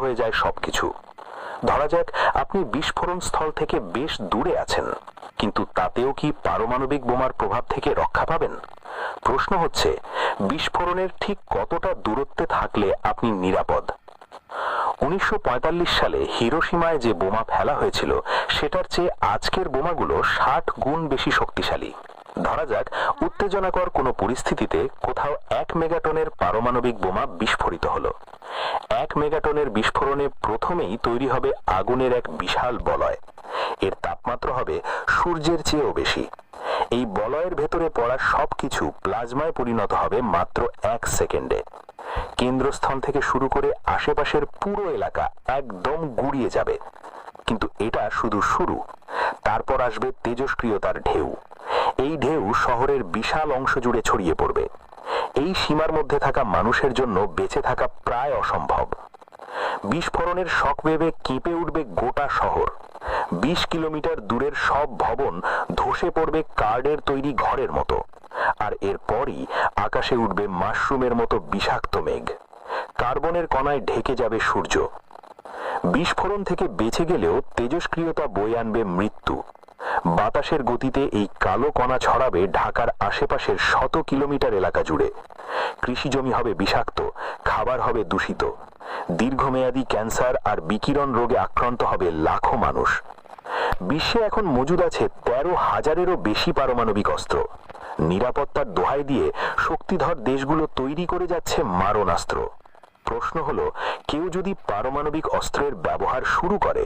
হয়ে যায় সবকিছু। ধরা যাক আপনি বিস্ফোরণ স্থল থেকে বেশ দূরে আছেন, কিন্তু তাতেও কি পারমাণবিক বোমার প্রভাব থেকে রক্ষা পাবেন? প্রশ্ন হচ্ছে, বিস্ফোরণের ঠিক কতটা দূরত্বে থাকলে আপনি নিরাপদ? 1945 সালে হিরোশিমায় যে বোমা ফেলা হয়েছিল সেটার চেয়ে আজকের বোমাগুলো 60 গুণ বেশি শক্তিশালী। ধরা যাক উত্তেজনাকর কোনো পরিস্থিতিতে কোথাও 1 মেগাটনের পারমাণবিক বোমা বিস্ফোরিত হলো। 1 মেগাটনের বিস্ফোরণে প্রথমেই তৈরি হবে আগুনের এক বিশাল বলয়। এর তাপমাত্রা হবে সূর্যের চেয়েও বেশি। এই বলয়ের ভেতরে পড়া সবকিছু প্লাজমায় পরিণত হবে মাত্র 1 সেকেন্ডে। কেন্দ্রস্থল থেকে শুরু করে আশেপাশের পুরো এলাকা একদম গুড়িয়ে যাবে। কিন্তু এটা শুধু শুরু। তারপর আসবে তেজস্ক্রিয়তার ঢেউ। এই ঢেউ শহরের বিশাল অংশ জুড়ে ছড়িয়ে পড়বে। এই সীমার মধ্যে থাকা মানুষের জন্য বেঁচে থাকা প্রায় অসম্ভব। বিস্ফোরণের শকওয়েভে কেঁপে উঠবে গোটা শহর। 20 কিলোমিটার দূরের সব ভবন ধসে পড়বে কার্ডের তৈরি ঘরের মতো। আর এরপরই আকাশে উঠবে মাশরুমের মতো বিষাক্ত মেঘ। কার্বনের কণায় ঢেকে যাবে সূর্য। বিস্ফোরণ থেকে বেঁচে গেলেও তেজস্ক্রিয়তা বয়ে আনবে মৃত্যু। বাতাসের গতিতে এই কালো কণা ছড়াবে ঢাকার আশেপাশের 100 কিলোমিটার এলাকা জুড়ে। কৃষিজমি হবে বিষাক্ত, খাবার হবে দূষিত। দীর্ঘমেয়াদী ক্যান্সার আর বিকিরণ রোগে আক্রান্ত হবে লাখো মানুষ। বিশ্বে এখন মজুদ আছে 13,000-এরও বেশি পারমাণবিক অস্ত্র। নিরাপত্তার দোহাই দিয়ে শক্তিধর দেশগুলো তৈরি করে যাচ্ছে মারণাস্ত্র। প্রশ্ন হলো, কেউ যদি পারমাণবিক অস্ত্রের ব্যবহার শুরু করে